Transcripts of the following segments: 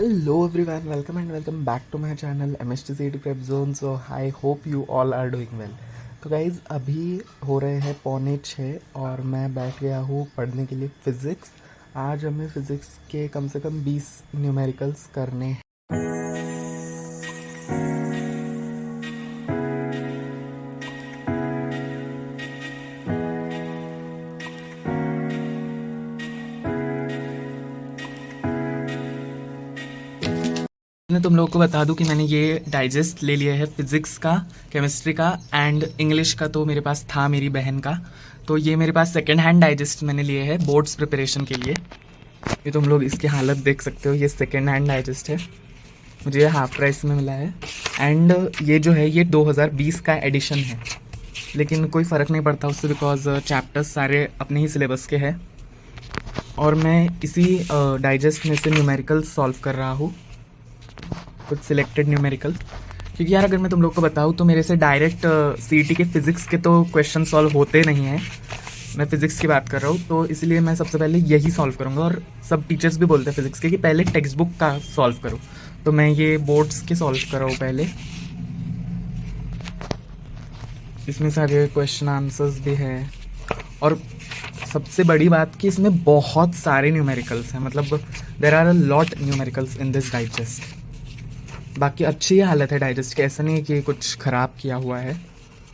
Hello everyone, welcome and welcome back to my channel MSTCET Prep Zone. So I hope you all are doing well. तो guys अभी हो रहे हैं 5:45 और मैं बैठ गया हूँ पढ़ने के लिए फ़िज़िक्स। आज हमें फ़िज़िक्स के कम से कम 20 न्यूमेरिकल्स करने हैं। मैं तुम लोगों को बता दूं कि मैंने ये डाइजेस्ट ले लिया है फिज़िक्स का, केमिस्ट्री का एंड इंग्लिश का तो मेरे पास था मेरी बहन का। तो ये मेरे पास सेकेंड हैंड डाइजेस्ट मैंने लिए है बोर्ड्स प्रिपरेशन के लिए। ये तुम लोग इसकी हालत देख सकते हो, ये सेकेंड हैंड डाइजेस्ट है, मुझे ये हाफ प्राइस में मिला है। एंड ये जो है ये 2020 का एडिशन है, लेकिन कोई फ़र्क नहीं पड़ता उससे बिकॉज चैप्टर्स सारे अपने ही सिलेबस के हैं। और मैं इसी डाइजेस्ट में से न्यूमेरिकल सॉल्व कर रहा हूँ, कुछ सिलेक्टेड न्यूमेरिकल। क्योंकि यार अगर मैं तुम लोग को बताऊँ तो मेरे से डायरेक्ट सीईटी के फ़िज़िक्स के तो क्वेश्चन सॉल्व होते नहीं हैं, मैं फ़िज़िक्स की बात कर रहा हूँ, तो इसलिए मैं सबसे पहले यही सॉल्व करूँगा। और सब टीचर्स भी बोलते हैं फ़िज़िक्स के कि पहले टेक्स्ट बुक का सॉल्व करो, तो मैं ये बोर्ड्स के सॉल्व कर रहा हूँ पहले। इसमें सारे क्वेश्चन आंसर्स भी हैं और सबसे बड़ी बात कि इसमें बहुत सारे न्यूमेरिकल्स हैं, मतलब there are a lot numericals in this digest. बाकी अच्छी हालत है डाइजेस्ट की, ऐसा नहीं है कि कुछ ख़राब किया हुआ है,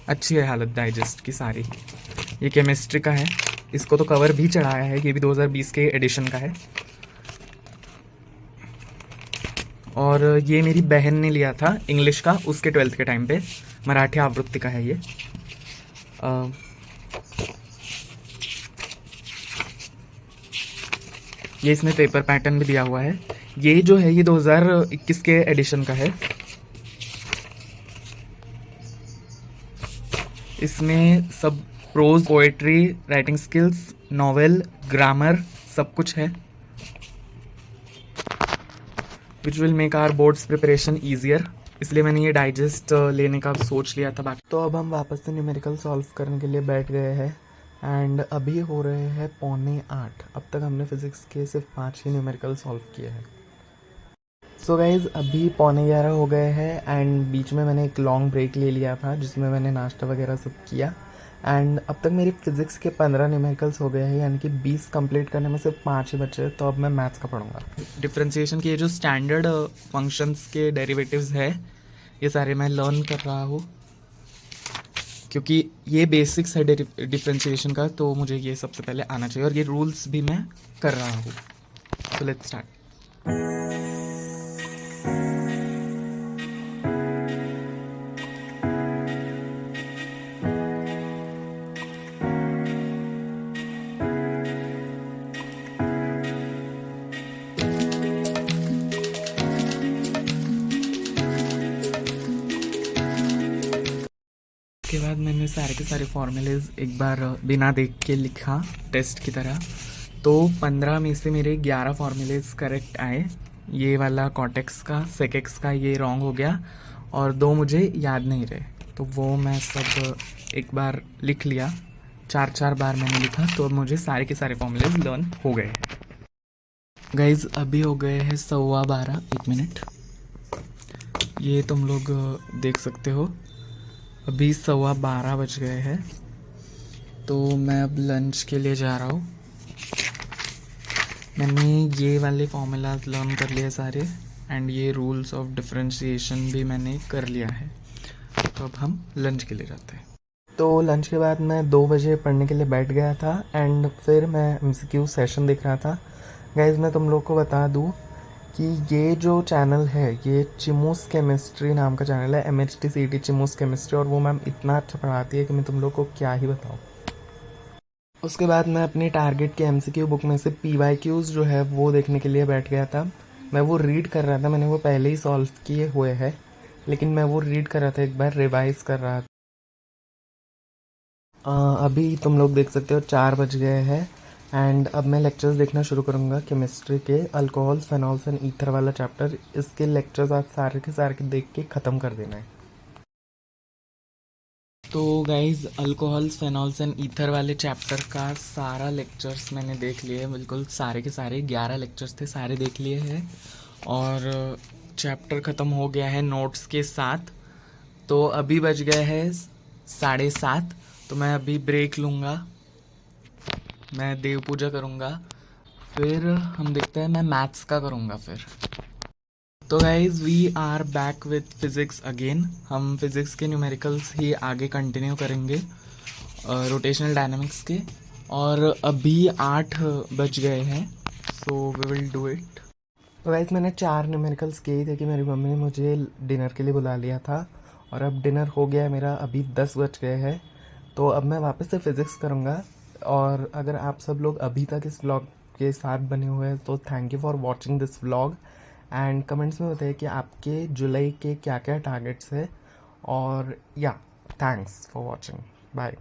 अच्छी है हालत डाइजेस्ट की सारी। ये केमिस्ट्री का है, इसको तो कवर भी चढ़ाया है, ये भी 2020 के एडिशन का है। और ये मेरी बहन ने लिया था इंग्लिश का उसके 12th के टाइम पे, मराठी आवृत्ति का है ये। ये इसमें पेपर पैटर्न भी दिया हुआ है। ये जो है ये 2021 के एडिशन का है, इसमें सब prose, poetry, writing skills, novel, grammar सब कुछ है, which will make our boards preparation easier. इसलिए मैंने ये डाइजेस्ट लेने का सोच लिया था। बाकी तो अब हम वापस से न्यूमेरिकल सॉल्व करने के लिए बैठ गए हैं एंड अभी हो रहे हैं 7:45। अब तक हमने फ़िज़िक्स के सिर्फ 5 ही न्यूमेरिकल सॉल्व किए हैं। सो गाइज़ अभी 11:15 हो गए हैं एंड बीच में मैंने एक लॉन्ग ब्रेक ले लिया था जिसमें मैंने नाश्ता वगैरह सब किया। एंड अब तक मेरी फ़िज़िक्स के 15 न्यूमेरिकल्स हो गए हैं, यानी कि 20 कंप्लीट करने में सिर्फ 5 ही बचे। तो अब मैं मैथ्स का पढ़ूंगा। डिफरेंशिएशन के जो स्टैंडर्ड फंक्शंस के डेरिवेटिव्स है ये सारे मैं लर्न कर रहा हूँ, क्योंकि ये बेसिक्स है डिफरेंशिएशन का, तो मुझे ये सबसे पहले आना चाहिए और ये रूल्स भी मैं कर रहा हूँ। तो लेट्स स्टार्ट। उसके बाद मैंने सारे के सारे फॉर्मूलेज एक बार बिना देख के लिखा टेस्ट की तरह। तो 15 में से मेरे 11 फॉर्मूलेज करेक्ट आए। ये वाला कॉटेक्स का, सेकेक्स का ये रॉन्ग हो गया और 2 मुझे याद नहीं रहे, तो वो मैं सब एक बार लिख लिया, 4 बार मैंने लिखा, तो अब मुझे सारे के सारे फॉर्मूलेज लर्न हो गए हैं। गाइज अभी हो गए हैं 12:15, 1 मिनट, ये तुम लोग देख सकते हो अभी 12:15 बज गए हैं। तो मैं अब लंच के लिए जा रहा हूँ। मैंने ये वाले फॉर्मूलाज लर्न कर लिए सारे एंड ये रूल्स ऑफ डिफरेंशिएशन भी मैंने कर लिया है। तो अब हम लंच के लिए जाते हैं। तो लंच के बाद मैं 2 बजे पढ़ने के लिए बैठ गया था एंड फिर मैं MCQ सेशन देख रहा था। गाइज मैं तुम लोग को बता दूँ कि ये जो चैनल है ये चिमूस केमिस्ट्री नाम का चैनल है, MHTCET चिमूस केमिस्ट्री, और वो मैम इतना अच्छा पढ़ाती है कि मैं तुम लोग को क्या ही बताऊँ। उसके बाद मैं अपनी टारगेट के MCQ बुक में से PYQs जो है वो देखने के लिए बैठ गया था। मैं वो रीड कर रहा था, मैंने वो पहले ही सॉल्व किए हुए हैं, लेकिन मैं वो रीड कर रहा था, एक बार रिवाइज कर रहा था। अभी तुम लोग देख सकते हो 4 बज गए हैं एंड अब मैं लेक्चर्स देखना शुरू करूँगा केमिस्ट्री के। अल्कोहल्स, फेनॉल्स एंड ईथर वाला चैप्टर, इसके लेक्चर्स आज सारे के सारे देख के ख़त्म कर देना है। तो गाइज अल्कोहल्स, फेनॉल्स एंड ईथर वाले चैप्टर का सारा लेक्चर्स मैंने देख लिए, बिल्कुल सारे के सारे 11 लेक्चर्स थे, सारे देख लिए हैं। और चैप्टर ख़त्म हो गया है नोट्स के साथ। तो अभी बज गए हैं 7:30, तो मैं अभी ब्रेक लूँगा, मैं देव पूजा करूँगा, फिर हम देखते हैं, मैं मैथ्स का करूँगा फिर। तो guys we are back with physics again. हम फिज़िक्स के न्यूमेरिकल्स ही आगे कंटिन्यू करेंगे रोटेशनल डायनामिक्स के। और अभी 8 बज गए हैं, so we will do it. तो गाइज मैंने 4 न्यूमेरिकल्स किए थे कि मेरी मम्मी ने मुझे डिनर के लिए बुला लिया था, और अब डिनर हो गया है मेरा, अभी 10 बज गए हैं। तो अब मैं वापस से फिज़िक्स करूँगा। और अगर आप सब लोग अभी तक इस व्लॉग के साथ बने हुए हैं तो thank you for watching this vlog. And comments में बताइए कि आपके जुलाई के क्या क्या टारगेट्स है। और या थैंक्स फॉर वॉचिंग, बाय।